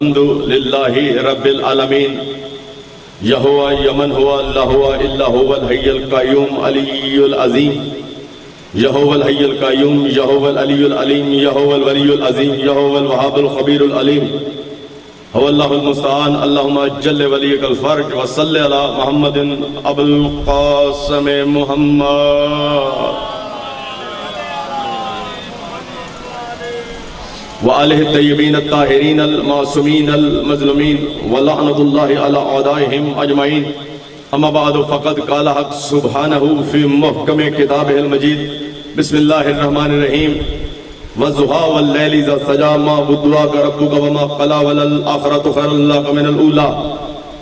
الحمد للہ رب العالمین یہوا یمن ہوا اللہ ہوا الا هو الحی القیوم علی العظیم یہوا الحی القیوم یہوا العلی العلیم یہوا الولی العظیم یہوا الوہاب الخبیر العلیم هو اللہ المستعان اللہم جل ولیک الفرج وصلی علی محمد ابو القاسم محمد وآلہ الطیبین الطاہرین المعصومین المظلومین ولعنۃ اللہ علی اعدائہم اجمعین اما بعد فقد قال حق سبحانہ فی محکم کتابہ المجید بسم اللہ الرحمن الرحیم والضحیٰ واللیل اذا سجی ما ودعک ربک وما قلی وللآخرۃ خیر لک من الاولی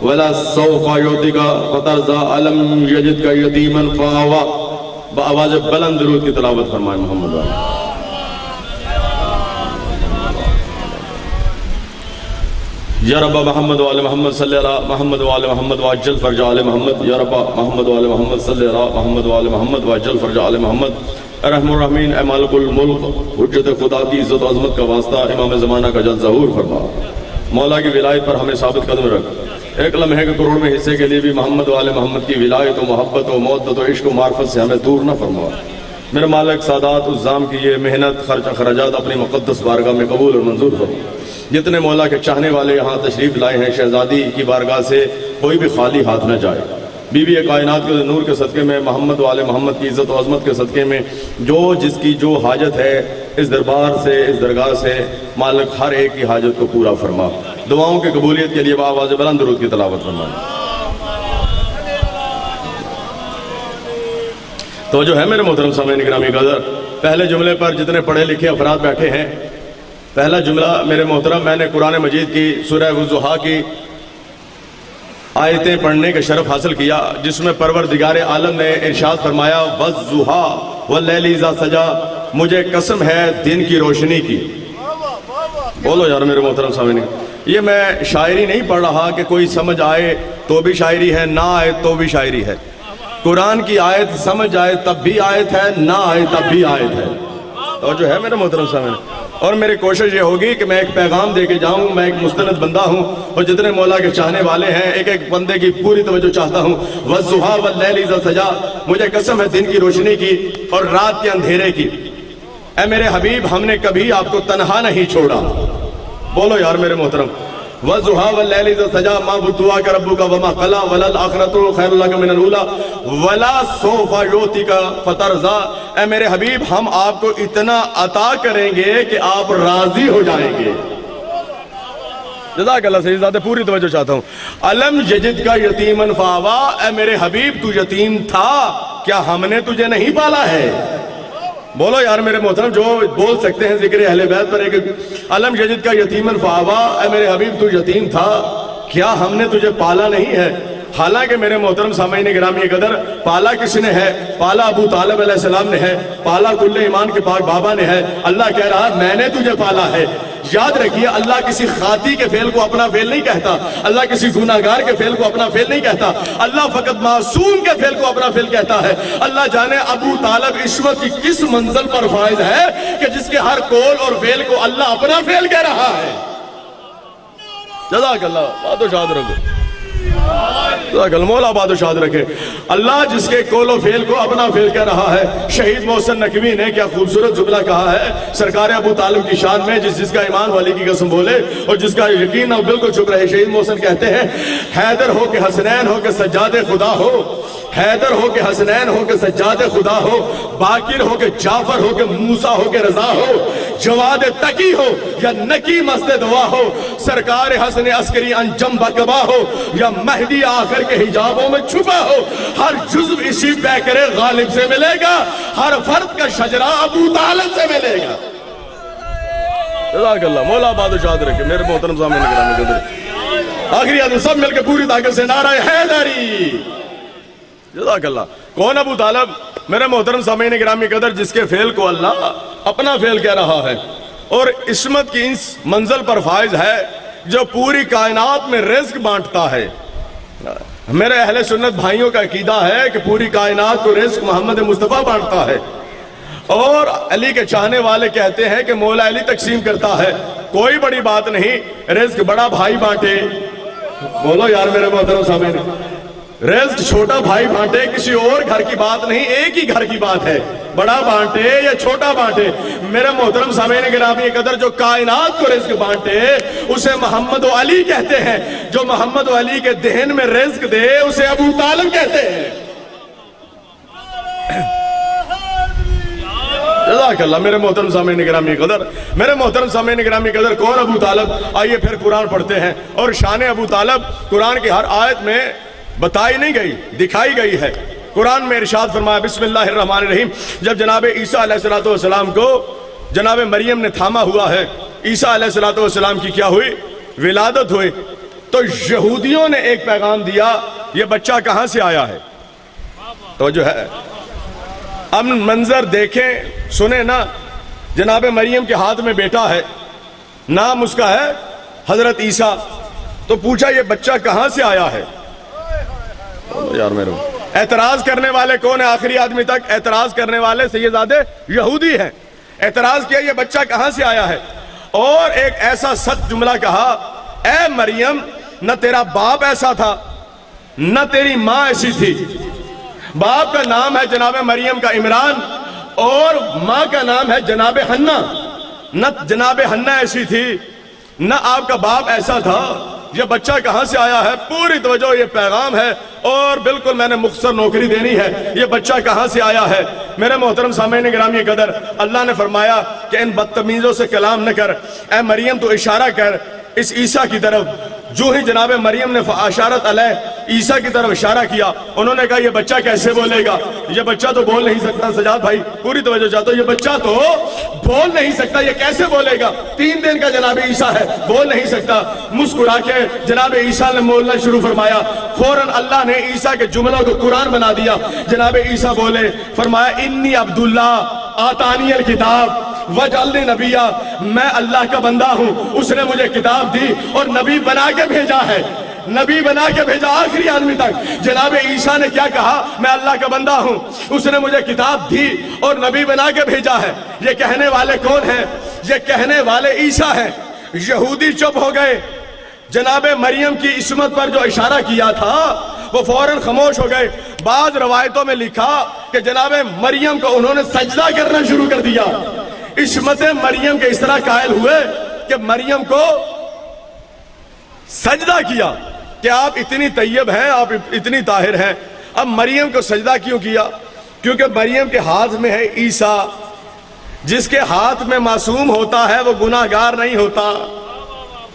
ولسوف یعطیک فترضی الم یجدک یتیما فآوی بآواز بلند درود کی تلاوت فرمائے محمد علیہ یا رب محمد وعلی محمد صلی اللہ محمد وعلی محمد وعجل فرج آل محمد یا رب محمد وعلی محمد صلی اللہ محمد وعلی محمد وعجل فرج آل محمد رحم الرحمین اے مالک الملک حجت خدا کی عزت و عظمت کا واسطہ امام زمانہ کا جل ظہور فرما مولا کی ولایت پر ہمیں ثابت قدم رکھ ایک لمحے کے کروڑ میں حصے کے لیے بھی محمد وعلی محمد کی ولایت و محبت و مودت و عشق و معرفت سے ہمیں دور نہ فرما میرے مالک سادات عزام کی یہ محنت خرچ اخراجات اپنی مقدس بارگاہ میں قبول اور منظور فرما جتنے مولا کے چاہنے والے یہاں تشریف لائے ہیں شہزادی کی بارگاہ سے کوئی بھی خالی ہاتھ نہ جائے بی بی کائنات کے نور کے صدقے میں محمد والے محمد کی عزت و عظمت کے صدقے میں جو جس کی جو حاجت ہے اس دربار سے اس درگاہ سے مالک ہر ایک کی حاجت کو پورا فرما دعاؤں کی قبولیت کے لیے بآواز بلند درود کی تلاوت فرمائیں تو جو ہے میرے محترم سامعین گرامی قدر پہلے جملے پر جتنے پڑھے لکھے افراد بیٹھے ہیں پہلا جملہ میرے محترم میں نے قرآن مجید کی سورہ والضحیٰ کی آیتیں پڑھنے کا شرف حاصل کیا جس میں پروردگار عالم نے ارشاد فرمایا والضحیٰ واللیل اذا سجی مجھے قسم ہے دن کی روشنی کی بولو یار میرے محترم سامعین یہ میں شاعری نہیں پڑھ رہا کہ کوئی سمجھ آئے تو بھی شاعری ہے نہ آئے تو بھی شاعری ہے قرآن کی آیت سمجھ آئے تب بھی آیت ہے نہ آئے تب بھی آیت ہے اور جو ہے میرے محترم سامعین اور میری کوشش یہ ہوگی کہ میں ایک پیغام دے کے جاؤں میں ایک مستند بندہ ہوں اور جتنے مولا کے چاہنے والے ہیں ایک ایک بندے کی پوری توجہ چاہتا ہوں والضحیٰ واللیل اذا سجی مجھے قسم ہے دن کی روشنی کی اور رات کے اندھیرے کی اے میرے حبیب ہم نے کبھی آپ کو تنہا نہیں چھوڑا بولو یار میرے محترم والضحیٰ واللیل اذا سجی ما ودعک ربک وما قلی وللآخرۃ خیر لک من الاولی ولسوف یعطیک فترضی اے میرے حبیب ہم آپ کو اتنا عطا کریں گے کہ آپ راضی ہو جائیں گے جزاک اللہ سیدزادہ پوری توجہ چاہتا ہوں الم یجدک یتیما فآوی اے میرے حبیب تو یتیم تھا کیا ہم نے تجھے نہیں پالا ہے بولو یار میرے محترم جو بول سکتے ہیں ذکر اہل بیت پر ایک الم یجدک یتیما فآوی اے میرے حبیب تو یتیم تھا کیا ہم نے تجھے پالا نہیں ہے حالانکہ میرے محترم سامعین گرامی قدر پالا کس نے ہے پالا ابو طالب علیہ السلام نے ہے پالا کل ایمان کے پاک بابا نے ہے اللہ کہہ رہا میں نے تجھے پالا ہے یاد رکھیے اللہ کسی خاطی کے فعل کو اپنا فعل نہیں کہتا اللہ کسی گناہگار کے فعل کو اپنا فعل نہیں کہتا اللہ فقط معصوم کے فعل کو اپنا فعل کہتا ہے اللہ جانے ابو طالب عصمت کی کس منزل پر فائز ہے کہ جس کے ہر قول اور فعل کو اللہ اپنا فعل کہہ رہا ہے جزاک اللہ بات و شاد رکھو مولا بات و شاد رکھے اللہ جس کے قول و فعل کو اپنا فعل کہہ رہا ہے شہید محسن نقوی نے کیا خوبصورت جملہ کہا ہے سرکار ابو طالب کی شان میں جس کا ایمان والی کی قسم بولے اور جس کا یقین اور بالکل چپ رہے شہید محسن کہتے ہیں حیدر ہو کہ حسنین ہو کہ سجاد خدا ہو حیدر ہو کہ حسنین ہو کہ سجاد خدا ہو باقر ہو کہ جعفر ہو کہ موسیٰ ہو کہ رضا ہو جواد تقی ہو یا نکی مست دعا ہو سرکار حسن عسکری انجم بقبا ہو یا مہدی آخر کے حجابوں میں چھپا ہو ہر جزو اسی پیکر غالب سے ملے گا ہر فرد کا شجرہ ابو طالب سے ملے گا جزاک اللہ مولا باد و شاد رکھے میرے محترم سامنے گرامی قدر آخری آدمی سب مل کے پوری طاقت سے نعرہ حیدری جزاک اللہ کون ابو طالب میرے محترم سامعین گرامی قدر جس کے فعل کو اللہ اپنا فعل کہہ رہا ہے اور عصمت کی اس منزل پر فائز ہے جو پوری کائنات میں رزق بانٹتا ہے میرے اہل سنت بھائیوں کا عقیدہ ہے کہ پوری کائنات کو رزق محمد مصطفیٰ بانٹتا ہے اور علی کے چاہنے والے کہتے ہیں کہ مولا علی تقسیم کرتا ہے، کوئی بڑی بات نہیں، رزق بڑا بھائی بانٹے. بولو یار میرے محترم سامنے، رزق چھوٹا بھائی بانٹے، کسی اور گھر کی بات نہیں، ایک ہی گھر کی بات ہے. بڑا بانٹے یا چھوٹا بانٹے، میرے محترم سامعین گرامی قدر، جو کائنات کو رزق بانٹے اسے محمد و علی کہتے ہیں. جو محمد و علی کے دہن میں رزق دے اسے ابو طالب کہتے ہیں. جزاک اللہ. میرے محترم سامعین گرامی قدر، میرے محترم سامعین گرامی قدر، کون ابو طالب؟ آئیے پھر قرآن پڑھتے ہیں. اور شان ابو طالب قرآن کی ہر آیت میں بتائی نہیں گئی، دکھائی گئی ہے. قرآن میں ارشاد فرمایا بسم اللہ الرحمن الرحیم، جب جناب عیسیٰ علیہ السلام کو جناب مریم نے تھاما ہوا ہے، عیسیٰ علیہ السلام کی کیا ہوئی؟ ولادت ہوئی. تو یہودیوں نے ایک پیغام دیا، یہ بچہ کہاں سے آیا ہے؟ تو جو ہے اب منظر دیکھیں سنیں نا، جناب مریم کے ہاتھ میں بیٹا ہے، نام اس کا ہے حضرت عیسیٰ. تو پوچھا یہ بچہ کہاں سے آیا ہے؟ یار میرے اعتراض کرنے والے کون ہیں؟ آخری آدمی تک اعتراض کرنے والے سیدزادے یہودی ہیں. اعتراض کیا یہ بچہ کہاں سے آیا ہے، اور ایک ایسا سخت جملہ کہا، اے مریم نہ تیرا باپ ایسا تھا نہ تیری ماں ایسی تھی. باپ کا نام ہے جناب مریم کا عمران، اور ماں کا نام ہے جناب حنا. نہ جناب حنا ایسی تھی نہ آپ کا باپ ایسا تھا. یہ بچہ کہاں سے آیا ہے؟ پوری توجہ، یہ پیغام ہے اور بالکل میں نے مختصر نوکری دینی ہے. یہ بچہ کہاں سے آیا ہے؟ میرے محترم سامعین گرامی قدر، اللہ نے فرمایا کہ ان بدتمیزوں سے کلام نہ کر، اے مریم تو اشارہ کر اس عیسیٰ کی طرف. جو ہی جناب مریم نے اشارت علیہ عیسیٰ کی طرف اشارہ کیا، انہوں نے کہا یہ بچہ کیسے بولے گا؟ یہ بچہ تو بول نہیں سکتا. سجاد بھائی پوری توجہ چاہتا ہوں، یہ بچہ تو بول نہیں سکتا، یہ کیسے بولے گا؟ 3 دن کا جناب عیسیٰ ہے، بول نہیں سکتا. مسکرا کے جناب عیسیٰ نے بولنا شروع فرمایا. فوراً اللہ نے عیسیٰ کے جملوں کو قرآن بنا دیا. جناب عیسیٰ بولے، فرمایا انی عبداللہ آتانی الکتاب وجعلنی نبیہ، میں اللہ کا بندہ ہوں، اس نے مجھے کتاب دی اور نبی بنا کے بھیجا ہے. نبی بنا کے بھیجا آخری آدمی تک. جناب عیسیٰ نے کیا کہا؟ میں اللہ کا بندہ ہوں، اس نے مجھے کتاب دی اور نبی بنا کے بھیجا ہے. یہ کہنے والے کون ہیں؟ یہ کہنے والے عیسیٰ ہیں. یہودی چپ ہو گئے. جناب مریم کی عصمت پر جو اشارہ کیا تھا وہ فوراً خاموش ہو گئے. بعض روایتوں میں لکھا کہ جناب مریم کو انہوں نے سجدہ کرنا شروع کر دیا. عصمت مریم کے اس طرح قائل ہوئے کہ مریم کو سجدہ کیا کہ آپ اتنی طیب ہیں، آپ اتنی طاہر ہیں. اب مریم کو سجدہ کیوں کیا؟ کیونکہ مریم کے ہاتھ میں ہے عیسیٰ. جس کے ہاتھ میں معصوم ہوتا ہے وہ گناہگار نہیں ہوتا.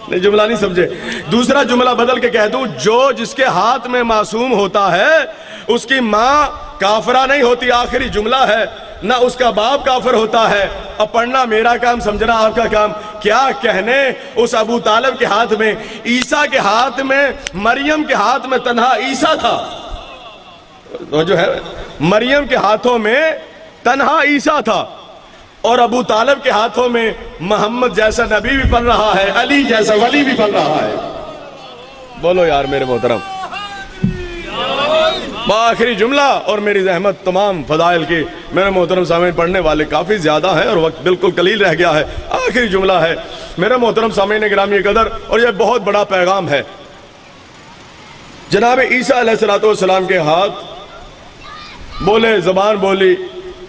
نہیں جملہ نہیں سمجھے. دوسرا جملہ بدل کے کہہ دوں، جو جس کے ہاتھ میں معصوم ہوتا ہے اس کی ماں کافرہ نہیں ہوتی. آخری جملہ ہے. نہ اس کا باپ کافر ہوتا ہے. اب پڑھنا میرا کام، سمجھنا آپ کا کام. کیا کہنے اس ابو طالب کے ہاتھ میں، عیسیٰ کے ہاتھ میں، مریم کے ہاتھ میں تنہا عیسیٰ تھا. وہ جو ہے مریم کے ہاتھوں میں تنہا عیسیٰ تھا، اور ابو طالب کے ہاتھوں میں محمد جیسا نبی بھی پل رہا ہے، علی جیسا ولی بھی پل رہا ہے. بولو یار میرے محترم. آخری جملہ اور میری زحمت تمام فضائل کی میرے محترم سامعین پڑھنے والے کافی زیادہ ہیں اور وقت بالکل قلیل رہ گیا ہے. آخری جملہ ہے میرے محترم سامعین گرامی قدر، اور یہ بہت بڑا پیغام ہے. جناب عیسیٰ علیہ السلام کے ہاتھ بولے، زبان بولی،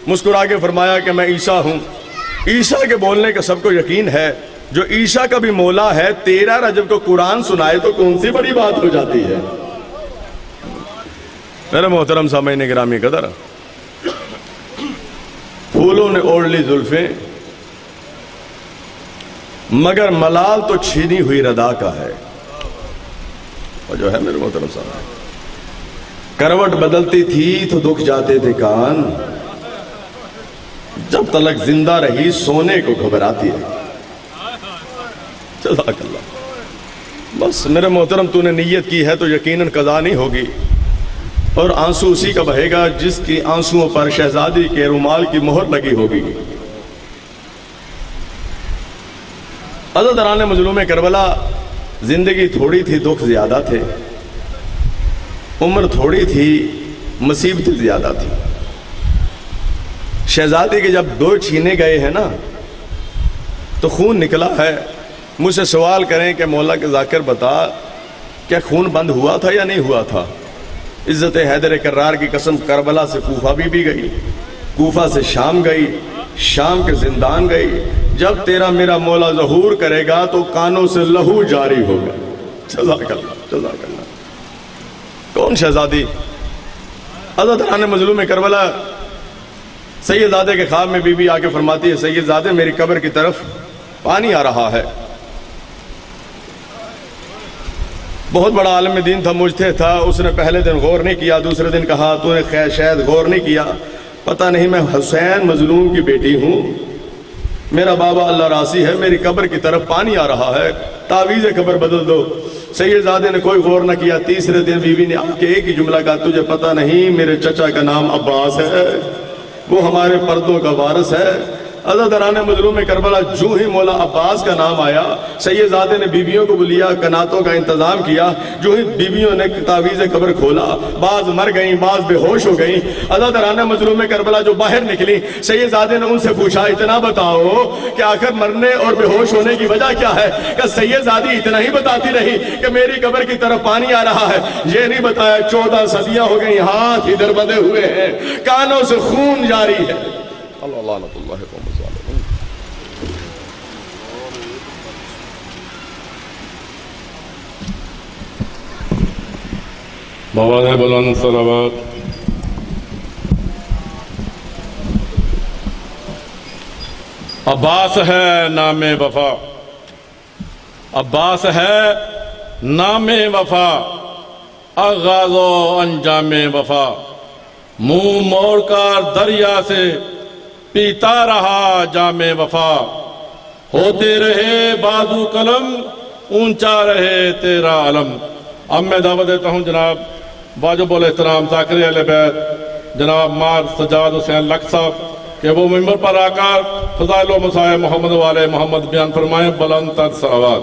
مسکرا کے فرمایا کہ میں عیسیٰ ہوں. عیسیٰ کے بولنے کا سب کو یقین ہے. جو عیسیٰ کا بھی مولا ہے 13 رجب کو قرآن سنائے تو کون سی بڑی بات ہو جاتی ہے. میرے محترم سامعین گرامی قدر، پھولوں نے اوڑھ لی زلفیں مگر ملال تو چھینی ہوئی ردا کا ہے. اور جو ہے میرے محترم سامعین، کروٹ بدلتی تھی تو دکھ جاتے تھے کان، جب تلک زندہ رہی سونے کو گھبراتی ہے. جزاک اللہ. بس میرے محترم تو نے نیت کی ہے تو یقیناً قضا نہیں ہوگی، اور آنسو اسی کا بہے گا جس کی آنسوؤں پر شہزادی کے رومال کی مہر لگی ہوگی. عزیزان مظلوم کربلا، زندگی تھوڑی تھی، دکھ زیادہ تھے. عمر تھوڑی تھی، مصیبتیں زیادہ تھی. شہزادی کے جب دو چھینے گئے ہیں نا تو خون نکلا ہے. مجھ سے سوال کریں کہ مولا کے ذاکر بتا کیا خون بند ہوا تھا یا نہیں ہوا تھا؟ عزت حیدر کرار کی قسم کربلا سے کوفہ بھی گئی، کوفہ سے شام گئی، شام کے زندان گئی. جب تیرا میرا مولا ظہور کرے گا تو کانوں سے لہو جاری ہوگا. جزاک اللہ جزاک اللہ. کون شہزادی؟ عزاداران مظلوم کربلا. سید زادے کے خواب میں بی بی آ کے فرماتی ہے سید زادے میری قبر کی طرف پانی آ رہا ہے. بہت بڑا عالم دین تھا، مجتہد تھا. اس نے پہلے دن غور نہیں کیا، دوسرے دن کہا تو نے شاید غور نہیں کیا. پتہ نہیں میں حسین مظلوم کی بیٹی ہوں، میرا بابا اللہ راسی ہے، میری قبر کی طرف پانی آ رہا ہے، تعویذ قبر بدل دو. سید زادے نے کوئی غور نہ کیا. تیسرے دن بیوی نے آ کے ایک ہی جملہ کہا تجھے پتہ نہیں میرے چچا کا نام عباس ہے، وہ ہمارے پردوں کا وارث ہے. عزاداران مظلوم کربلا جو ہی مولا عباس کا نام آیا سید زادے نے بیویوں کو بلیا، کناتوں کا انتظام کیا. جو ہی بیویوں نے تعویذ قبر کھولا، بعض مر گئیں، بعض بے ہوش ہو گئیں. عزاداران مظلوم کربلا جو باہر نکلی سید زادے نے ان سے پوچھا اتنا بتاؤ کہ آخر مرنے اور بے ہوش ہونے کی وجہ کیا ہے؟ کہ سید زادی اتنا ہی بتاتی رہی کہ میری قبر کی طرف پانی آ رہا ہے. یہ نہیں بتایا 14 صدیاں ہو گئیں، ہاتھ ادھر بندھے ہوئے ہیں، کانوں سے خون جاری ہے. اللہ لعنت اللہ قوم الظالمین. مواد بلند صلوات. عباس ہے نام وفا، عباس ہے نام وفا، آغاز و انجام وفا. منہ موڑ کر دریا سے پیتا رہا جام وفا. ہوتے رہے بازو قلم، اونچا رہے تیرا علم. اب میں دعوت دیتا ہوں جناب واجب الاحترام ذاکر اہل بیت جناب مار سجاد حسین لکھ صاحب کہ وہ ممبر پر آ کر فضائل و مسائل محمد والے محمد بیان فرمائیں. بلند تر صلوات.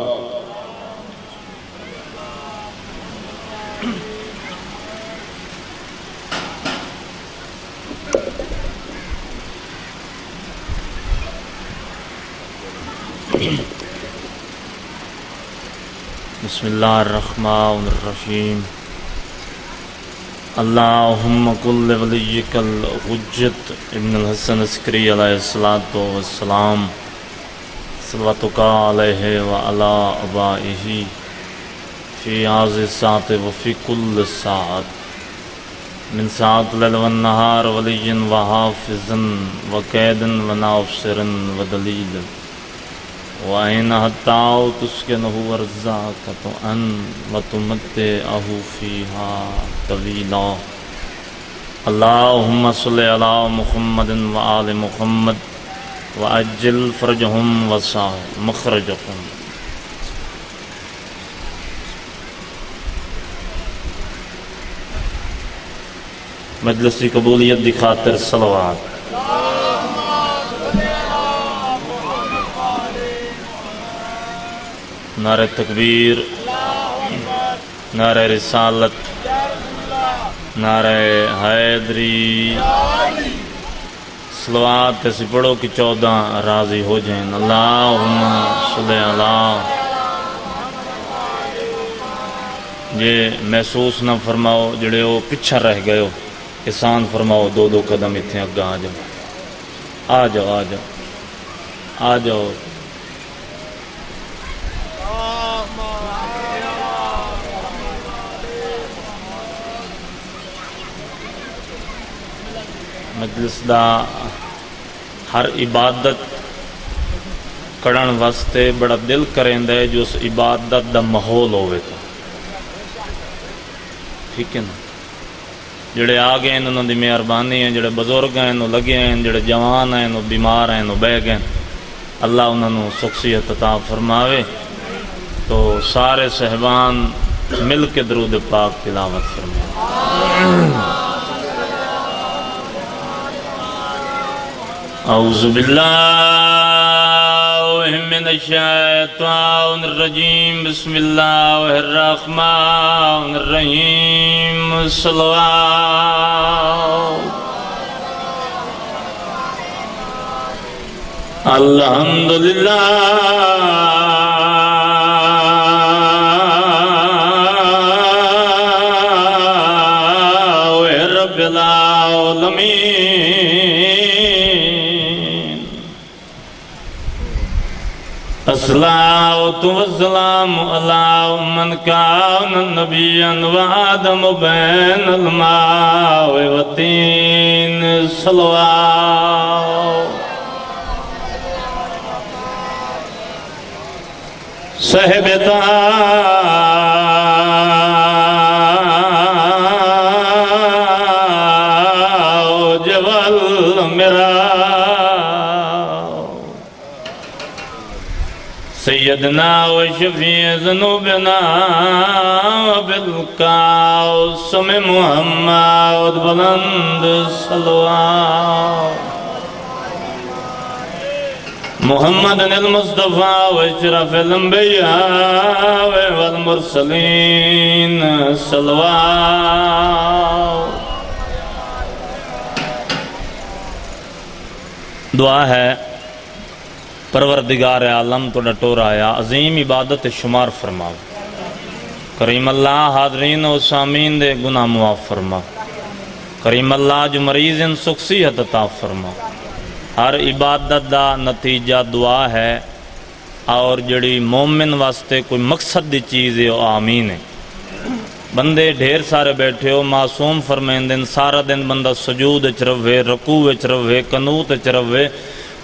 بسم اللہ الرحمن الرحیم. اللہم کل ولیک الحجت ابن الحسن عسکری علیہ السلام صلواتک علیہ وعلی آبائہ فی هذه الساعة وفی کل ساعة من ساعة اللیل والنہار ولی وحافظ وقید وناصر ودلیل وَأَيْنَ حَتَّى تُسْكِنُهُ وَرْزَاقَ تُعَنْ وَتُمَتِّعَهُ فِيهَا طَوِيلًا. اللہم صلی علی محمد وآل محمد وعجل فرجهم وسع مخرجهم. مجلس کی قبولیت دی خاطر صلوات. نعرہ تکبیر، نعرہ رسالت، نعرہ حیدری. صلوات سے پڑھو کہ 14 راضی ہو جائیں. اللہم صلی علی. یہ محسوس نہ فرماؤ جڑے ہو پچھا رہ گئے ہو، احسان فرماؤ 2 قدم اتنے اگا آ جاؤ، آ جاؤ، آ جاؤ، آ جاؤ. مجلس دا ہر عبادت کرن واسطے بڑا دل کریندا ہے جو اس عبادت دا ماحول ہوئے تو ٹھیک ہے نا. جڑے آ گئے ہیں انہوں دی مہربانی ہے، جڑے بزرگ ہیں انہوں لگے ہیں، جڑے جوان ہیں انہوں بیمار ہیں انہوں بہ گئے. اللہ انہوں شخصیت عطا فرماوے. تو سارے صحبان مل کے درود پاک تلاوت فرمائے. اعوذ باللہ من الشیطان الرجیم. بسم اللہ الرحمن الرحیم. صلوات. الحمدللہ رب العالمین الصلاۃ والسلام علی من کان نبیا وآدم بین الماء والطین صلوات صاحب تاج والمراء سیدنا و شفیع ذنوبنا بالقاسم محمد بلند صلوات محمد المصطفى واشرف الانبياء والمرسلين صلوات دعا ہے پروردگار عالم تو ڈٹور آیا عظیم عبادت شمار فرماؤ کریم اللہ حاضرین و سامین دے گناہ معاف فرما کریم اللہ جو مریض ان سکھ صحت عطا فرما ہر عبادت دا نتیجہ دعا ہے اور جڑی مومن واسطے کوئی مقصد دی چیز ہے وہ آمین ہے بندے ڈھیر سارے بیٹھے ہو معصوم فرمائیں دن سارا دن بندہ سجود اچ روے رکوع اچ روے قنوت اچ روے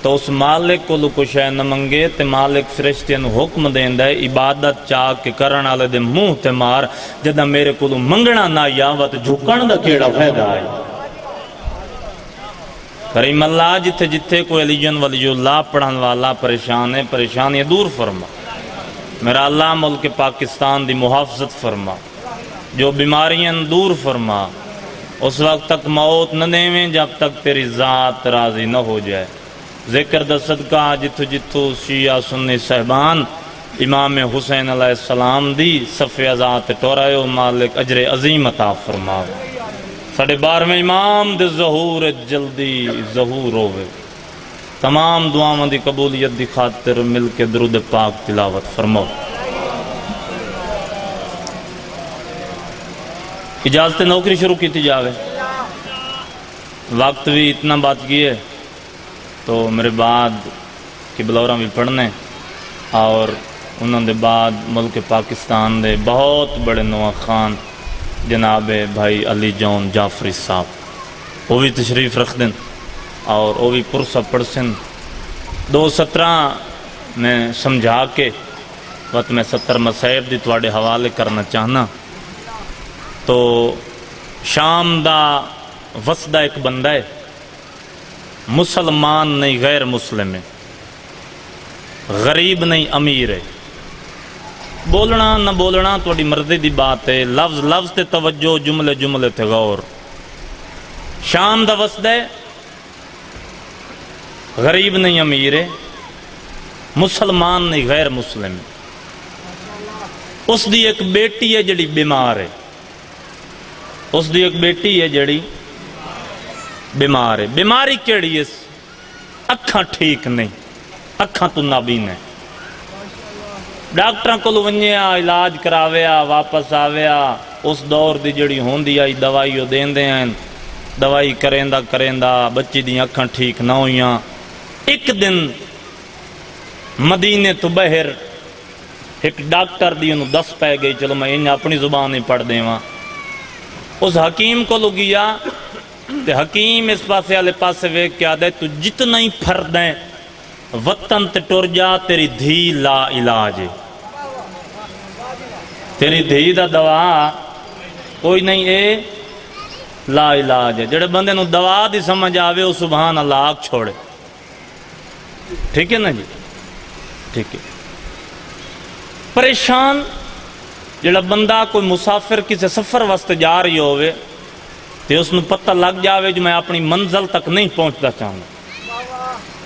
تو اس مالک کو کچھ ہے نہ منگے تے مالک فرشتین حکم دیندا ہے عبادت چاہ کے کرن والے دے منہ تے مار جدا میرے کو منگنا نہ یاوت جھکن دا کیڑا فائدہ ہے کریم اللہ جتھے جتھے کوئی علی ولی اللہ پڑھن والا پریشان ہے پریشانی دور فرما میرا اللہ ملک پاکستان دی محافظت فرما جو بیماریاں دور فرما اس وقت تک موت نہ دیویں جب تک تیری ذات راضی نہ ہو جائے ذکر دا صدقہ جتھو جتھو شیعہ سنی صاحبان امام حسین علیہ السلام دی صف ازات ٹورائیو مالک اجر عظیم عطا فرما ساڑھے 12ویں امام دے ظہور جلدی ظہور ہوئے تمام دعاواں دی قبولیت دی خاطر مل کے درود پاک تلاوت فرماؤ اجازت نوکری شروع کی تھی جاوے وقت بھی اتنا بات کیے تو میرے بعد قبلوراں بھی پڑھنے اور انہوں دے بعد ملک پاکستان دے بہت بڑے نواں خان جناب بھائی علی جون جعفری صاحب وہ بھی تشریف رکھ دیں اور وہ بھی پرسہ پڑھ سن 2:17 میں سمجھا کے وقت میں 70 مسائب دی تواڈے حوالے کرنا چاہنا تو شام دا وسدہ ایک بندہ ہے مسلمان نہیں غیر مسلم ہے غریب نہیں امیر ہے بولنا نہ بولنا تھوڑی مرضی دی بات ہے لفظ لفظ تے توجہ جملے جملے تے غور شام دا وسدہ ہے غریب نہیں امیر ہے مسلمان نہیں غیر مسلم ہے اس دی ایک بیٹی ہے جڑی بیمار ہے اس دی ایک بیٹی ہے جڑی بیمار ہے بیماری کیڑی ہے اکھاں ٹھیک نہیں اکھاں تو نابین ہے ڈاکٹراں کو ونجیا علاج کراویا واپس آویا اس دور دی جڑی ہوندی آئی دوائی دین دے ہیں دوائی کریندہ بچی دی اکھاں ٹھیک نہ ہویاں ایک دن مدینے تو بہر ایک ڈاکٹر دی انہوں دس پہ گئی چلو میں انہیں اپنی زبان ہی پڑھ دیں وہاں اس حکیم کو لگیا تے حکیم اس پاسے والے پاسے ویک کیا دے تو جتنا ہی فرد ہیں وطن تے ٹر جا تیری دھی لا علاج ہے تیری دھی دا دوا کوئی نہیں اے لا علاج ہے جڑے بندے نو دوا دی سمجھ آوے وہ سبحان اللہ آگ چھوڑے ٹھیک ہے نا جی ٹھیک ہے پریشان جڑا بندہ کوئی مسافر کسی سفر واسطے جا رہی ہوئے تو اس نے پتہ لگ جاوے جو میں اپنی منزل تک نہیں پہنچتا چاہوں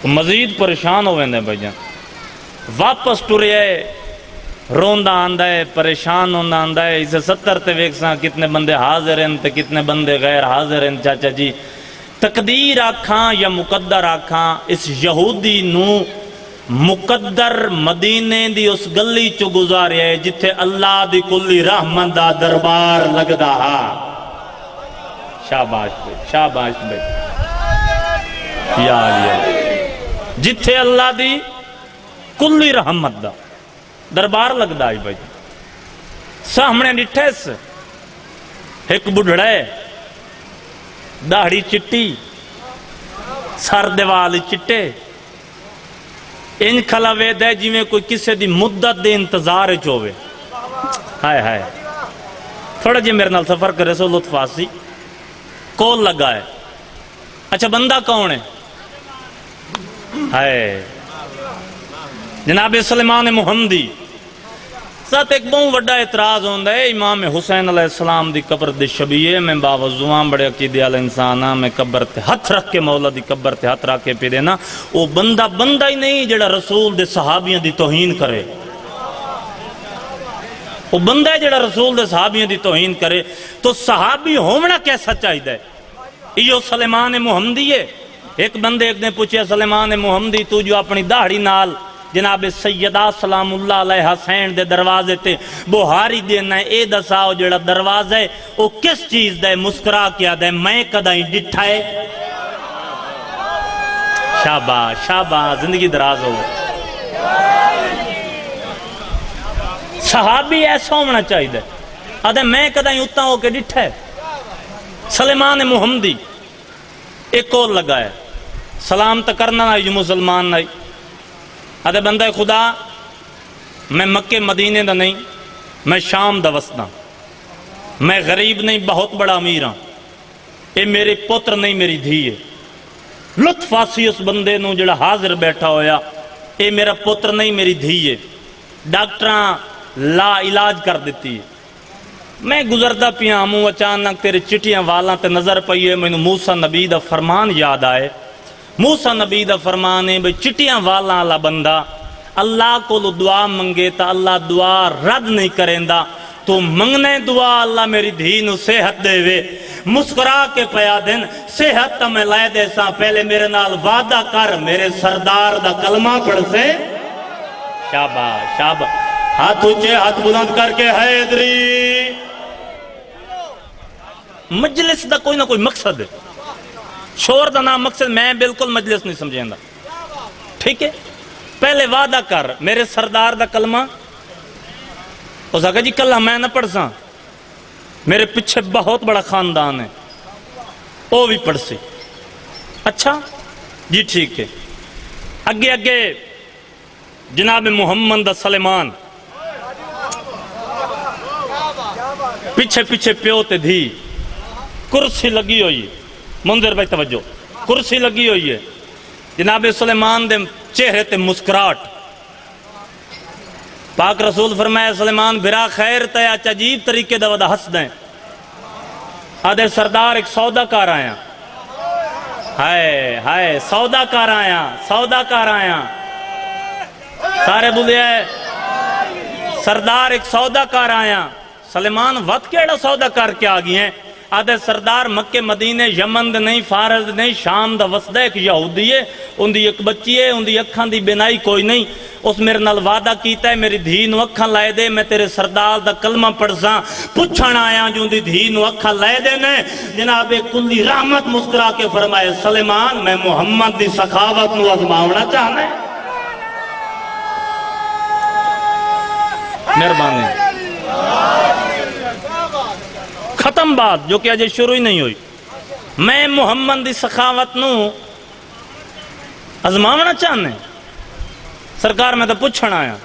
تو مزید پریشان ہوئے نے بھائی جان واپس ٹرے روندہ آندہ ہے پریشان ہوندہ آندہ ہے اسے 70 تے ویکساں کتنے بندے حاضر ہیں تے کتنے بندے غیر حاضر ہیں چاچا جی تقدیر آکھاں یا مقدر آکھاں، اس یہودی نو مقدر مدینے دی اس گلی چو گزارے جتھے اللہ دی کلی رحمت دا دربار لگدا ہا۔ شاباش بھائی، شاباش بھائی، یا جتھے اللہ دی کلی رحمت دا دربار لگدا ہے بھائی۔ سامنے ڈٹھے سے ایک بڑھڑے داڑھی چٹی سر دیوال چٹے ان کھلاوے دے جی میں کوئی کسے دی مدت دے انتظار چوے۔ ہائے ہائے، تھوڑا جی میرے نال سفر کرے سو لطف آسی، کول لگا ہے۔ اچھا بندہ کون ہے؟ ہائے جناب سلیمان محمدی۔ ساتھ ایک بہت بڑا اعتراض ہوندہ ہے، امام حسین علیہ السلام دی قبر دی شبیہ میں باوضوان بڑے عقیدے والے انسانہ میں قبر تے ہتھ رکھ کے مولا دی قبر تے ہتھ رکھ کے پی دینا، وہ بندہ ہی نہیں جڑا رسول دے صحابیاں دی توہین کرے، وہ بندہ ہے جڑا رسول دے صحابیاں دی توہین کرے، تو صحابی ہونا کیسا چاہیے؟ یہ سلیمان محمدی ہے۔ ایک بندے ایک نے پوچھے سلیمان محمدی تو جو اپنی داڑھی نال جناب سیدہ سلام اللہ علیہ حسین دے دروازے تے بہاری دینا ہے، اے دساؤ جڑا دروازہ ہے وہ کس چیز دے؟ مسکرا کیا دے میں کدائیں ڈٹھا ہے؟ شاباش شاباش، زندگی دراز ہو۔ صحابی ایسا ہونا چاہیے آدھے میں کدائیں اتنا ہو کے ڈٹھا ہے۔ سلیمان محمدی ایک اور لگا ہے، سلام تو کرنا نہ جو مسلمان نہیں آدھے بندہ خدا میں مکہ مدینے دا نہیں، میں شام دا وسنا، میں غریب نہیں بہت بڑا امیر ہاں، اے میرے پتر نہیں میری دھی ہے۔ لطف آسی اس بندے نو جڑا حاضر بیٹھا ہویا، اے میرا پتر نہیں میری دھی ہے، ڈاکٹراں لا علاج کر دیتی ہے۔ میں گزردہ پیا ہموں اچانک تیرے چٹیاں والاں تے نظر پئیے، میں موسیٰ نبی دا فرمان یاد آئے۔ موسیٰ نبی دا فرمان ہے بھئی چٹیاں والاں اللہ بندہ اللہ کو دعا منگے تا اللہ دعا رد نہیں کریں دا، تو منگنے دعا اللہ میری دھی نو صحت دے وے۔ مسکرا کے پیا دن صحت تا میں لائے دے سا، پہلے میرے نال وعدہ کر میرے سردار دا کلمہ پڑھ سے۔ شاباش شاباش، ہاتھ اونچے ہاتھ بلند کر کے حیدری۔ مجلس دا کوئی نہ کوئی مقصد ہے، شور دا نام مقصد، میں بالکل مجلس نہیں سمجھیں دا، ٹھیک ہے؟ پہلے وعدہ کر میرے سردار دا کلمہ، اس آگا جی کلہ میں نہ پڑھ ساں، میرے پچھے بہت بڑا خاندان ہے وہ بھی پڑھ سی۔ اچھا جی ٹھیک ہے، اگے اگے جناب محمد دا سلیمان، پیچھے پیچھے پیو تے دھی، کرسی لگی ہوئی، منظر بھائی توجہ، کرسی لگی ہوئی ہے، جناب سلیمان دے چہرے تے مسکراٹ۔ پاک رسول فرمایا سلیمان بھرا خیر تیا عجیب طریقے دا ودا ہس دیں۔ آدھے سردار ایک سودا کار آیا، ہائے ہائے سودا کار آیا، سودا کار آیا، سارے بولے سردار ایک سودا کار آیا۔ سلیمان وقت کیڑا سودا کر کے آگئی ہیں؟ آدھے سردار مکہ مدینے یمن دے نہیں، فارس نہیں، شام دا وسدہ ایک یہودی ہے، ان دی ایک بچی ہے، ان دی اکھاں دی بینائی کوئی نہیں، اس میرے نال وعدہ کیتا ہے میری دھی نو اکھاں لائے دے، میں تیرے سردار دا کلمہ پڑھ ساں، پچھن آیا جو دی دھی نو اکھاں لائے دے نے۔ جناب کلی رحمت مسکرا کے فرمائے سلیمان میں محمد دی سخاوت نو آزماونا چاہنا ہے۔ مہربانی، ختم بات جو کہ اجے شروع ہی نہیں ہوئی۔ میں محمد دی سخاوت نو ازماونا چاہنے، سرکار میں تو پوچھنا آیا،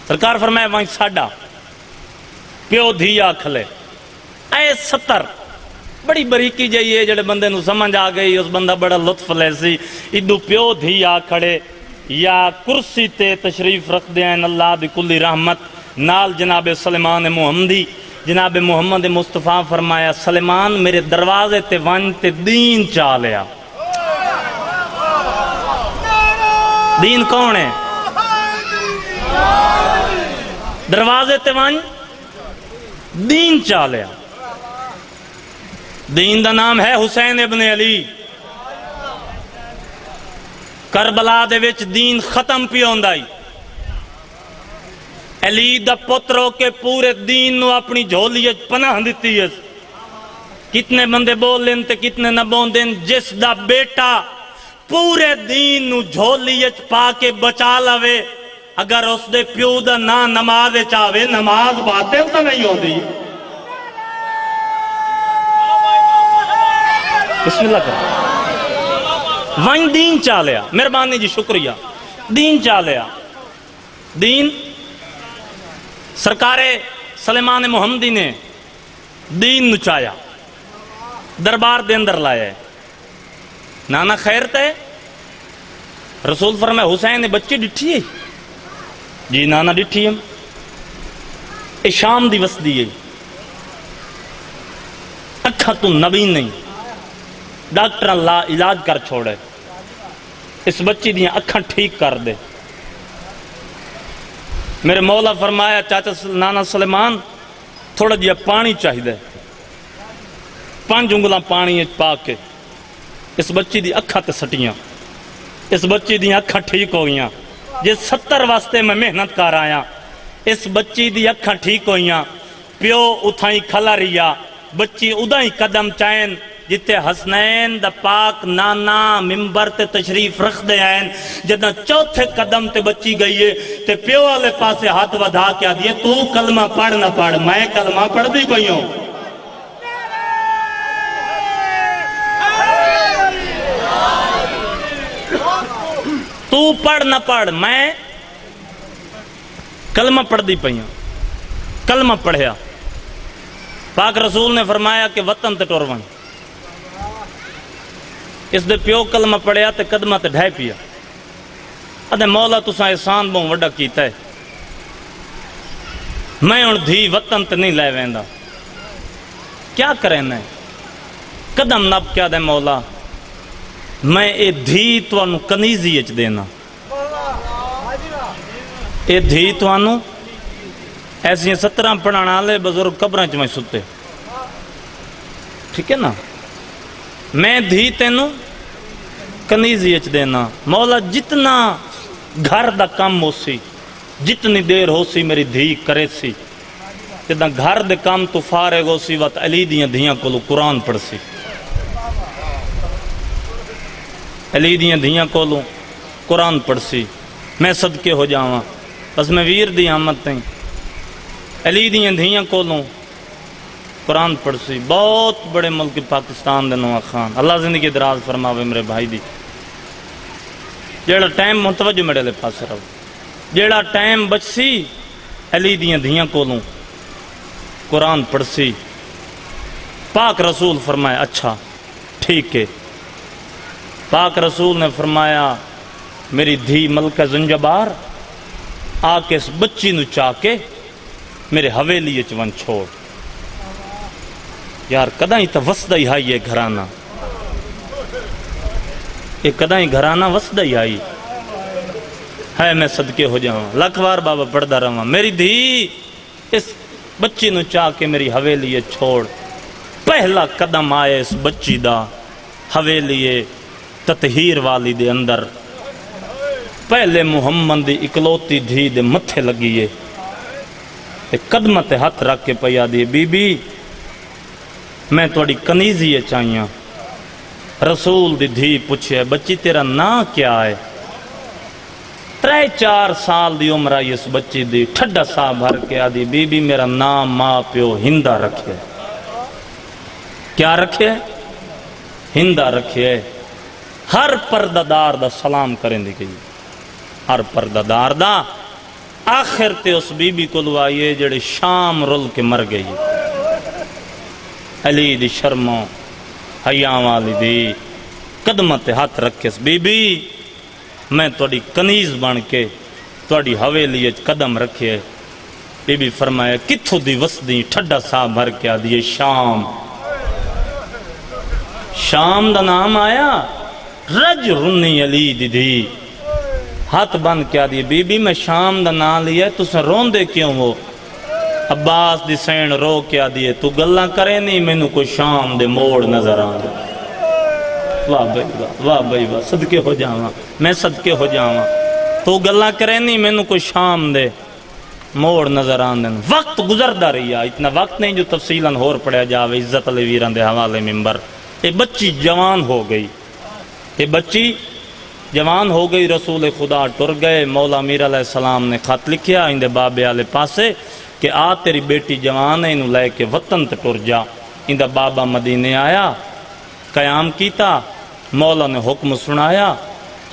سرکار فرمایا وہیں ساڑا پیو دھیا کھلے، اے ستر بڑی بریکی جائیے جڑے بندے نو سمجھ آ گئی، اس بندہ بڑا لطف لے سی، ادو پیو دھیا کھڑے یا کرسی تے تشریف رکھ دیں اللہ دی کلی رحمت نال جناب سلیمان محمدی۔ جناب محمد مصطفیٰ فرمایا سلیمان میرے دروازے تے ون تے دین چالیا۔ دین کون ہے؟ دروازے تے ون دین چالیا۔ دین دا نام ہے حسین ابن علی. کربلا دے وچ دین ختم پی ہوندا ای. علی دا پتر ہو کے پورے دین نو اپنی جھولی وچ پناہ دتی ہے. کتنے بندے بول لین تے کتنے نہ بول دین. جس دا بیٹا پورے دین نو جھولی وچ پا کے بچا لوے، اگر اس دے پیو دا نا نماز چاہے، نماز باطل تو نہیں ہوندی. بسم اللہ کرو. وہیں دین چاہ لیا. مہربانی جی شکریہ. دین چاہ لیا. دین سرکار سلیمان محمدی نے دین نو چاہیا، دربار دے اندر لایا ہے. نانا خیر تے رسول فرمائے حسین نے بچی ڈٹھی ہے؟ جی نانا ڈٹھی ہے. اے شام دی وسدی ہے. اکھا تو نبی نہیں. ڈاکٹر اللہ علاج کر چھوڑے. اس بچی دیاں اکھاں ٹھیک کر دے. میرے مولا فرمایا چاچا نانا سلیمان تھوڑا جیا پانی چاہیے. 5 انگلاں پانی پا کے اس بچی دی اکھاں تے سٹیاں. اس بچی دی اکھاں ٹھیک ہو گیاں. جس 70 واسطے میں محنت کر آیا. اس بچی دی اکھاں ٹھیک ہوئیاں. پیو اتھائیں کھلا رہیا. بچی ادائیں قدم چائن جتے حسنین دا پاک نانا ممبر تے تشریف رکھ دے آئین. جدہ چوتھے قدم تے بچی گئی ہے تے پیو والے پاسے ہاتھ ودھا کیا دیئے تو کلمہ پڑھ نہ پڑھ، میں کلمہ پڑھ دی کوئی ہوں. تو پڑھ نہ پڑھ، میں کلمہ پڑھ دی پئی ہوں. کلمہ پڑھیا. پاک رسول نے فرمایا کہ وطن تے ٹور ون. اس دے پیو کلمہ پڑھیا تے قدمہ تے ڈھائی پیا. ادھے مولا تساں احسان بہوں وڈا کیتا ہے. میں ان دھی وطن تے نہیں لے ویندا. کیا کرنا ہے؟ قدم نب کیا دے مولا میں اے دھی توانو کنیزی اچ دینا. اے دھی توانو ایسی 17 پڑھانا لے بزرگ قبریں چ میں ستے. ٹھیک ہے نا؟ میں دھی تینوں کنیزی اچ دینا. مولا جتنا گھر دا کم ہو سی، جتنی دیر ہو سی میری دھی کرے سی. جتنا گھر دے کام تو فارغ ہو سی وقت علی دیاں دھیاں کولو قرآن پڑھ سی. علی دیاں دھیاں کولو قرآن پڑھ سی. میں صدقے ہو جاواں بس میں ویر دی آمد تیں. علی دیاں دھیاں کولوں قرآن پڑھ سی. بہت بڑے ملک پاکستان دے نواں خان اللہ زندگی دراز فرماوے میرے بھائی دی. جیڑا ٹائم متوجہ میرے لے پاس رہو. جیڑا ٹائم بچ سی علی دیاں دھیاں کولوں قرآن پڑھ سی. پاک رسول فرمایا اچھا ٹھیک ہے. پاک رسول نے فرمایا میری دھی ملکہ زنجبار آ کے اس بچی نو چاہ کے میرے حویلی چون چھوڑ. یار کداں ہی تا وسدہ ہی آئی ہے گھرانہ. یہ کداں ہی گھرانہ وسدہ ہی آئی ہے. میں صدقے ہو جاؤں لکھ وار بابا پڑھدا رہا. میری دھی اس بچی نو چاہ کے میری حویلی چھوڑ. پہلا قدم آئے اس بچی دا حویلی تطہیر والی دے اندر. پہلے محمد دی اکلوتی دھی دے متھے لگیے تے قدمہ تے ہاتھ رکھ کے پیا دیے بی بی میں توڑی کنیزی چاہیاں. رسول دی دھی پوچھے بچی تیرا نا کیا ہے؟ 3-4 سال دی عمر آئی اس بچی دی. ٹھڈا سا بھر کے آدھی بی بی میرا نام ماں پیو ہندہ رکھے. کیا رکھے؟ ہندہ رکھے. ہر پردہ دا سلام کریں دی گئی. ہر پردہ دا آخر تے اس بی بی کو لوائیے جڑے شام رل کے مر گئی. علی دی شرموں حیاں والی دی قدمہ تے ہاتھ رکھے اس بی بی میں توڑی کنیز بن کے توڑی حویلی قدم رکھے. بی بی فرمایا کتھو دی وسدی. ٹھڈا سا بھر کے آدھی شام. شام دا نام آیا رج رنی علی دی دی. ہاتھ بند کیا دیئے بی بی میں شام دا نام لیا تُسے رون دے کیوں ہو؟ عباس دی سین رو کے آدھی ہے تو گلاں کرے نہیں مینوں کوئی شام دے موڑ نظر آندا واہ بھائی واہ بھائی واہ صدقے ہو جاواں میں صدقے ہو جاواں تو گلاں کرے نہیں مینوں کوئی شام دے موڑ نظر آندے وقت گزردا رہیا اتنا وقت نہیں جو تفصیلاً ہور پڑھیا جاوے عزت علی ویراں دے حوالے منبر یہ بچی جوان ہو گئی یہ بچی جوان ہو گئی رسول خدا ٹر گئے مولا امیر علیہ السلام نے خط لکھیا اندے بابے والے پاسے کہ آ تیری بیٹی جوان ہے انہوں لے کے وطن تے ٹر جا اندہ بابا مدینے آیا قیام کیتا مولا نے حکم سنایا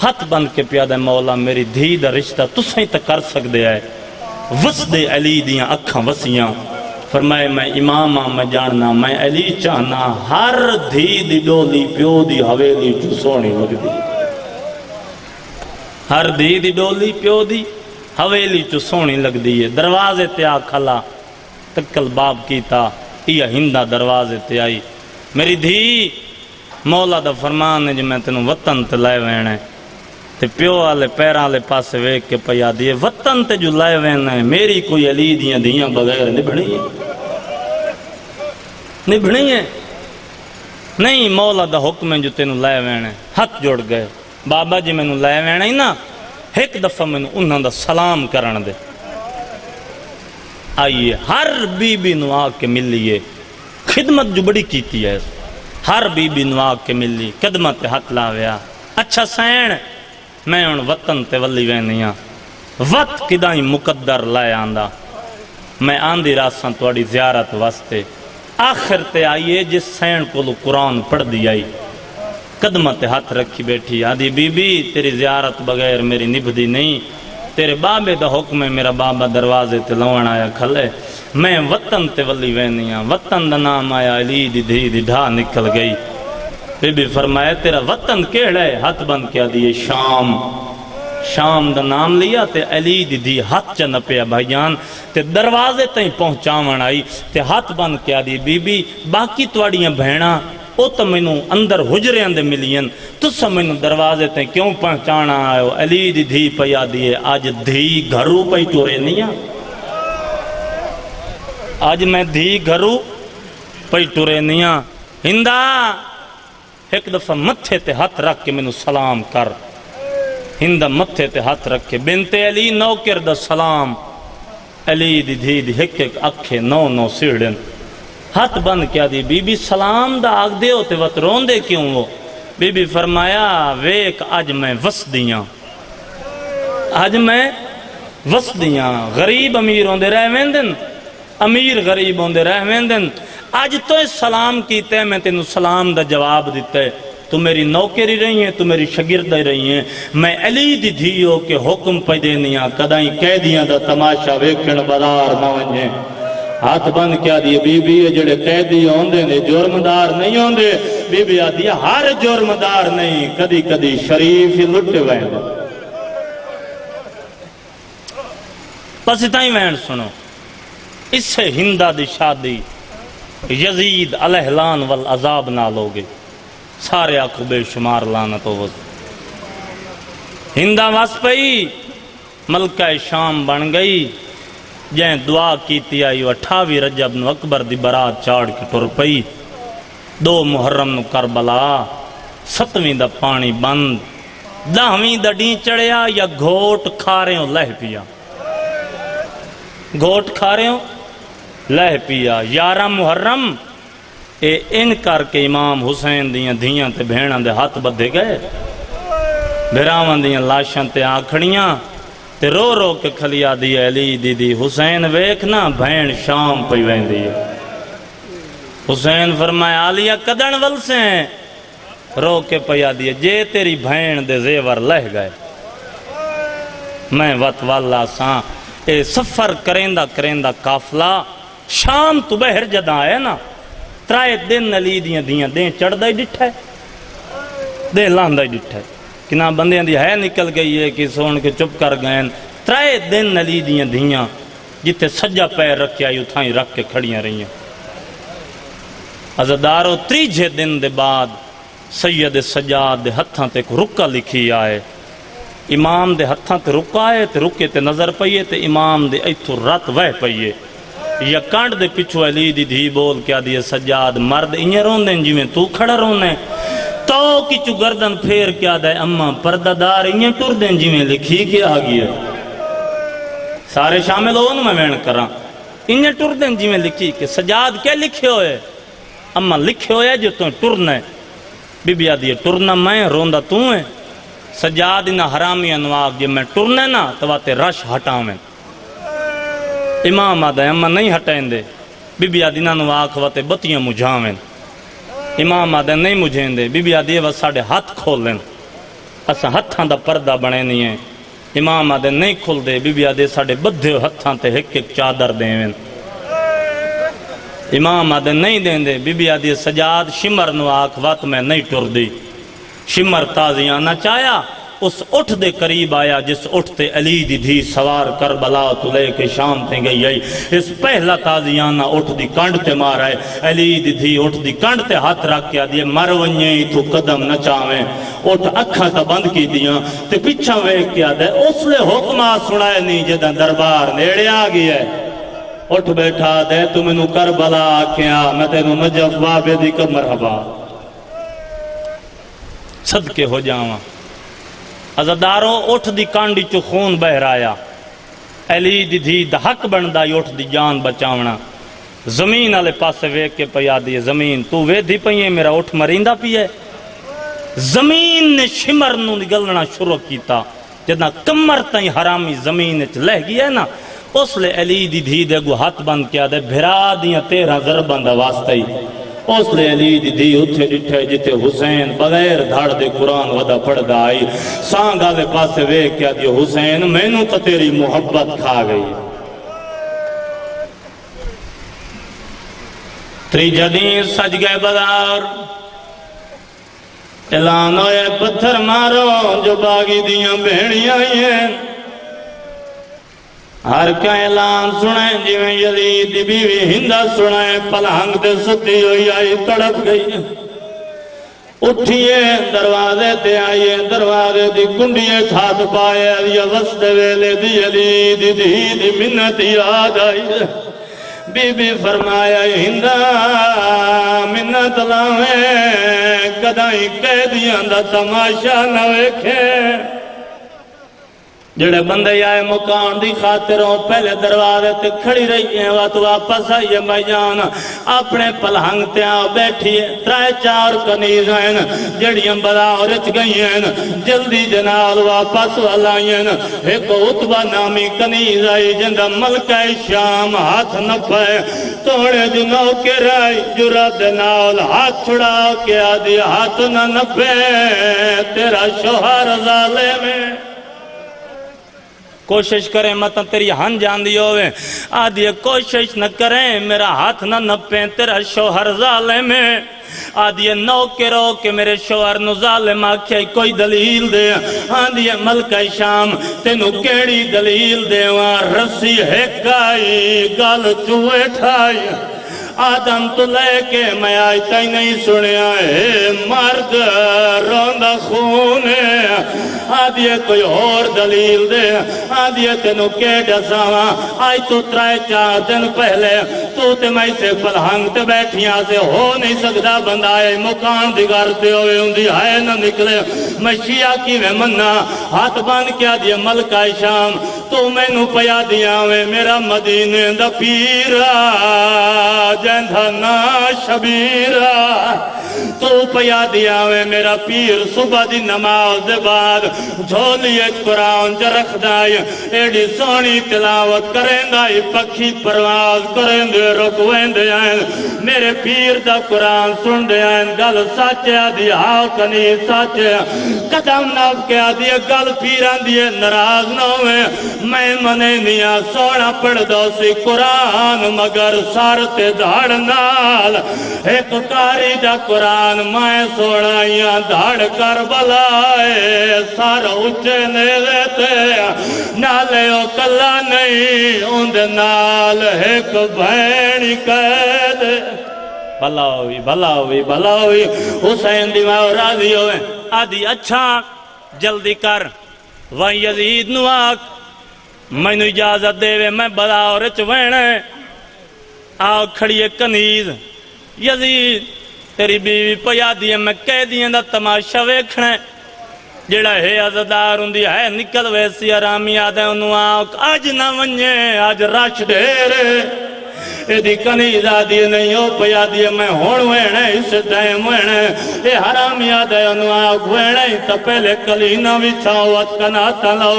ہاتھ بند کے پیادہ مولا میری دھی دا رشتہ تسیں تک کر سکتے ہے وسد علی دیاں اکھاں وسیاں فرمائے میں امام ہاں میں جاننا میں علی چاہنا ہر دھی دی ڈولی پیو دی حویلی چو سونی لگ دی ہر دھی دی ڈولی پیو دی حویلی چو سونی لگ دی ہے دروازے تے آ کھلا تکل باب کیتا یہ ہندہ دروازے تے آئی میری دھی مولا دا فرمان ہے جو میں تینوں وطن تے لائے وینے تے پیو والے پیران والے پاسے ویک کے پیا دیے وطن تے جو لائے وینے میری کوئی علی دیاں دیاں بغیر نبھنی ہے نبھنی ہے نہیں مولا دا حکم ہے جو تینوں لائے وینے ہاتھ جوڑ گئے بابا جی میں لائے وینے ہی نا ایک دفعہ میں انہاں دا سلام کرن دے آئیے ہر بی بی نو آ کے ملیے خدمت جو بڑی کیتی ہے ہر بی بی نو آ کے ملی قدمت ہاتھ لاویا اچھا سین میں ان وطن تے ولی وینیاں وقت کدائیں مقدر لائے آندہ میں آندھی راساں توڑی زیارت واسطے آخر تے آئیے جس سین کو قرآن پڑھ دی آئی قدمت ہاتھ رکھی بیٹھی آدھی بی بی تیری زیارت بغیر میری نبھدی نہیں تیرے بابے دا حکم ہے میرا بابا دروازے تے لون آیا کھلے میں وطن تے ولی وینیاں وطن دا نام آیا علی دی دھی دی ڈھا نکل گئی بی بی فرمایا تیرا وطن کیڑا ہے ہاتھ بند کیا دیئے شام شام دا نام لیا تے علی دی دی ہاتھ چا نپیا بھائی جان تے دروازے تائیں پہنچاون آئی تے ہاتھ بند کیا دی بی بی باقی توڑیاں بہنا او تو میں نو اندر حجرے اندے ملین تو سا میں نو دروازے تائیں کیوں پہنچانا آئے علی دی دھی پیا دیئے آج دھی گھرو پہ ٹورے نہیں آج میں دھی گھرو پہ ٹورے نہیں ہندہ ایک دفعہ متھے تے ہاتھ رکھ کے میں نو سلام کر ہندہ متھے تے ہاتھ رکھ کے بنت علی نوکر دا سلام علی دی دھی دی ایک ایک اکھے نو نو سیڑن ہاتھ بند کیا دی بی بی سلام دا آگ دے ہوتے وقت رون دے کیوں وہ بی بی فرمایا ویک آج میں وس دیاں آج میں وس دیاں غریب امیر ہوندے رہ ویندن امیر غریب ہوندے رہ ویندن آج تو سلام کیتے ہیں میں تینوں سلام دا جواب دیتے تو میری نوکری رہی ہیں تو میری شگردہ رہی ہیں میں علی دی دھیو کے حکم پہ دینیاں قدائیں قیدیاں دا تماشا ویکھن بازار مونجیں ہاتھ بند کیا دیئے بی بی جڑے قیدی ہوندے نے جرمدار نہیں ہوندے بی بی آدھی ہر جرمدار نہیں کدی کدی شریف ہی لٹے وین پس اتائیں وین سنو اس سے ہندہ دی شادی یزید علیہ لان والعذاب نال ہو گئی سارے آنکھوں بے شمار لانت ہو ہندہ واس پئی ملکہ شام بن گئی جہیں دعا کیتی آئی 28 رجب نو اکبر دی برات چاڑ کے ٹر پئی 2 محرم نو کربلا 7ویں دا پانی بند 10ویں دا ڈین چڑھیا یا گھوٹ کھارے ہوں لہ پیا گھوٹ کھارے ہوں لہ پیا 11 محرم اے ان کر کے امام حسین دیاں دھیاں تے بھیناں دے ہاتھ بدھے گئے بھراوان دیاں لاشاں تے آکھڑیاں تے رو رو کے کھلیا دی علی دی دی حسین ویکھنا بھین شام پہ وین دی حسین فرمایا آلیا کدن ول سے ہیں رو کے پیا دی جے تیری بھین دے زیور لہ گئے میں وط والا ساں اے سفر کریندہ کریندہ کافلہ شام تو بہر جدہ آئے نا 3 دن علی دیاں دیاں دیں چڑھ دائی ڈٹھا ہے دیں لاندائی ڈٹھا ہے کنا بندیاں دی ہے نکل گئی ہے کہ سون کے چپ کر گئے 3 دن علی دیاں دیاں جتے سجا پیر رکھیا اتھائیں رکھ کے کھڑیاں رہی ہیں عزدارو 3 دن دے بعد سید سجاد دے ہتھاں تے رکا لکھی آئے امام دے ہتھاں تے رکا آئے تے رکے تے نظر پئیے تے امام دے ایتھو رات وہ پئیے یا کانڈ دے پچھو علی دی دھی بول کیا دیے سجاد مرد انہیں رون دیں جی میں تو کھڑا رونے تو کچھو گردن پھیر کیا دے اماں پردہ دار انہیں ٹر دیں جی میں لکھی کیا آگی ہے سارے شامل ہو میں وین کراں انہیں ٹر دیں جی میں لکھی کہ سجاد کیا لکھے ہوئے اماں لکھے ہوئے جو تو ٹرنے بی بی آدھی ٹرنا میں روندہ تو ہے سجاد انہا حرامی انواق جب میں ٹرنے نا تو واتے رش ہٹاویں امام آدھے اماں نہیں ہٹائیں دے بی بی آدھی انواق واتے بطیاں مجھاویں امام آدھے نہیں مجھیں دے بی بی آدھی وہ ساڑھے ہاتھ کھول لیں اسا ہتھاں دا پردہ بنے نہیں ہے امام آدھے نہیں کھل دے بی بی آدھے ساڑھے بدھے ہتھاں تے ایک ایک چادر دیں امام آدھے نہیں دیں دے بی بی آدھے سجاد شمر نواق وقت میں نہیں ٹر دی شمر تازیانہ چاہیا اس اٹھ دے قریب آیا جس اٹھ تے علی دی دھی سوار کربلا تو لے کے شام تے گئی آئی اس پہلا تازیانہ اٹھ دی کانڈ تے مارا ہے علی دی دھی اٹھ دی کانڈ تے ہاتھ رکھ کیا دیئے مرونیے تو قدم نہ چاہویں اٹھ اکھا تا بند کی دیاں تے پچھا ویک کیا دے اس لے حکمہ سنائے نہیں جدہ دربار نیڑے آگی ہے اٹھ بیٹھا دے تو میں نو کربلا آکھیا میں تے نو نجف بابے دی کب مرحبا صدقے ہو جاواں عزداروں اٹھ دی کانڈی چو خون بہ رایا علی دی دھی دھک بندہ اٹھ دی جان بچاونا زمین آلے پاسے ویک کے پیا دیئے زمین تو وے دی پئیے میرا اٹھ مریندہ پیئے زمین نے شمر نو نگلنا شروع کیتا جدنا کمر تائیں حرامی زمین لہ گیا ہے نا اس لے علی دی دھی دے گو ہاتھ بند کیا دے بھرا دیاں 13 ضربان دا واسطہ ہی اس لے علی دی دھی اتھے ڈٹھے جتے حسین بغیر دھاڑ دے قرآن ودا پڑھ دا آئی سانگا دے پاسے وے کیا دی حسین میں نو تا تیری محبت کھا گئی تری جدین سج گئے بازار اعلان ہوئے پتھر مارو جو باغی دیاں بہنیاں ہیں ہر کا اعلان سنائیں جی میں یزید دی بیوی ہندہ سنائیں پلانگ دے ستی ہوئی آئی تڑپ گئی اٹھئے دروازے تے آئیے دروازے دی کنڈیے چھات پائے یا وسط ویلے دی یزید دی منت یاد آئی بی بی فرمایا ہندہ منت لاویں کدائیں قیدیاں دا تماشا نہ ویکھے جڑے بندے آئے مکان دی خاطروں پہلے دروازے تے کھڑی رہی ہیں وقت واپس آئیے بھائی جان اپنے پلہنگ تے آؤ بیٹھیے 3-4 کنیز ہیں جڑیاں بدا رچ گئی ہیں جلدی جنال واپس والائیں ایک عطبہ نامی کنیز آئی جندہ ملکہ شام ہاتھ نہ پائے توڑے جنوں کے رائی جرد نال ہاتھ چھڑاؤ کیا دی ہاتھ نہ نپے تیرا شوہر ظالم ہے کوشش کریں مطلب تیری ہن جان دی ہوئے آدھی کوشش نہ کریں میرا ہاتھ نہ نپیں تیرا شوہر ظالم ہے آدھی نو کے رو کہ میرے شوہر نو ظالم آکھے کوئی دلیل دے آدھی ملکہ شام تینو کیڑی دلیل دے وہاں رسی ہیکائی گل چوئے ٹھائی آدم تو لے کے میں آئی تائی نہیں سنیا ہے مرد روندہ خون ہے آدھی کوئی اور دلیل دے آدھی تینو کے ڈساواں آئی تو 3-4 دن پہلے تو تے میں سے پلہنگ تے بیٹھیاں سے ہو نہیں سکتا بندائے مکان دگارتے ہوئے اندھی آئے نہ نکلے میں شیعہ کی میں مننا ہاتھ باندھ کیا دیا ملکہ شام تو میں نو پیا دیا ہوئے میرا مدینے دا پیرا جندھا نا شبیرہ تو پیا دیا ہوئے میرا پیر صبح دی نماز دے بعد جھولیت قرآن جا رکھ دائی ایڈی سونی تلاوت کریں دائی پکھی پرواز کریں دے رکویں دے آئیں میرے پیر دا قرآن سن دے آئیں گل ساچے آدھی ہاں کنی ساچے قدم ناف کے آدھی گل پیران دیئے نراز نہ ہوئے میں منے نیا سونا پڑھ دو سی قرآن مگر سارتے دھاڑ نال ایک کاری دا قرآن مائیں سوڑائیاں دھاڑ کر بلائے سارا اچھے نیلے تے نالے او کلا نہیں اند نال ایک بھینی قید بھلاوی بھلاوی بھلاوی حسین دیماؤ راضی ہوئے آدھی اچھا جلدی کر وہاں یزید نواک میں نو اجازت دے وے میں بلاؤ رچ وینے آ کھڑی ہے کنیز یزید تیری بیوی پیادی ہے میں قیدیاں دا تماشا ویکھنا ہے جڑا ہے عزدار ہوندی ہے نکل ویسی آرامی آدھے انہوں آؤک آج نہ ونجے آج رش ڈیرے ایدی کنیز آدھی نہیں ہو پیادی ہے میں ہون وینے اس ٹائم وینے اے حرامی آدھے انہوں آؤک وینے تا پہلے کلینہ وچھاوت کناتا لو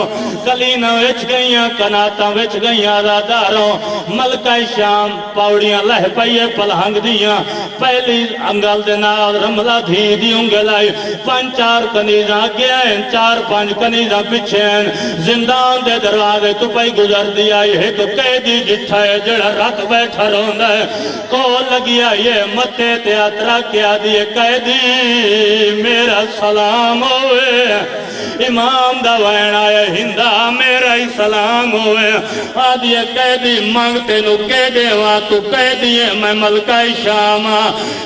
کلینہ وچ گئیاں کناتا وچ گئیاں عزداروں ملکہ شام پاوڑیاں لہ پئیے پلہنگ دیاں پہلی انگل دنال رملہ دھی دی انگلائی پانچ چار کنیزاں گیا ہیں چار پانچ کنیزاں پچھے ہیں زندان دے دروازے تو پئی گزر دیا ایک قیدی جٹھا ہے جڑا رات بیٹھا رہندا ہے کول لگیا یہ متے تیاترا کیا دیئے قیدی میرا سلام ہوئے امام دا وین آئے ہندہ میرا ہی سلام ہوئے آدھیے قیدی مانگتے نو قیدے وہاں تو قیدی ہے میں ملکہ شام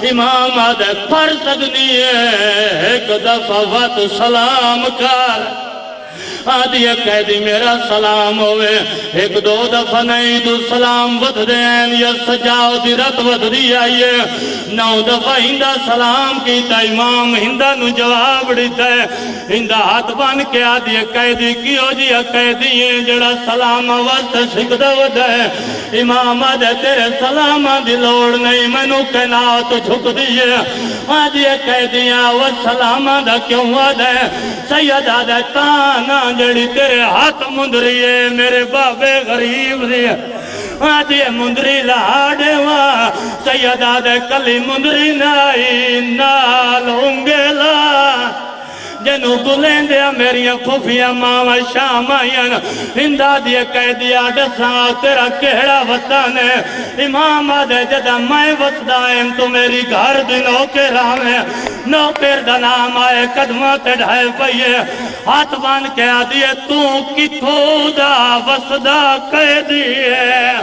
امام آدھے پڑھ سکنی ہے ایک دفعہ وقت سلام کر آدھیے قیدی میرا سلام ہوئے ایک دو دفعہ نہیں تو سلام ود دین یا سجاؤ دی رت ود دی آئیے نو دفعہ ہندہ سلام کیتا امام ہندہ نو جواب دیتا ہے ہندہ ہاتھ بان کے آدھیے قیدی کیو جی قیدی ہیں جڑا سلام وست سکدہ ود ہے امام آدھے تیرے سلام دی لوڑ نہیں منو کہنا تو جھک دیئے آدھیے قیدیاں وہ سلام دا کیوں ود ہے سید آدھے تانا جڑی تیرے ہاتھ مندری ہے میرے بابے غریب دی آدھی مندری لاڑے وہاں سید آدھے کلی مندری نائی نال ہونگیلا جنو گلیں دیا میری پھوفیاں ماما شام آئین ہندہ دیے قیدیا ڈساں تیرا کہڑا وطن ہے امام آدھے جدہ میں وطدائیں تو میری گھر دنوں کے رامیں نوکر دا نام آئے قدمہ تے ڈھائے پئیے ہاتھ بان کے آدھیے تو کتھو دا وسدہ قیدی ہے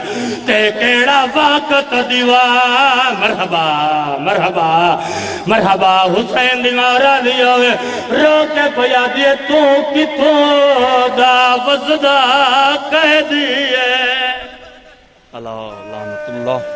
تے کیڑا وقت دیوا مرحبا مرحبا مرحبا حسین دیمارا لیوے روکے پیا دیے تو کتھو دا وسدہ قیدی ہے اللہ لعنت اللہ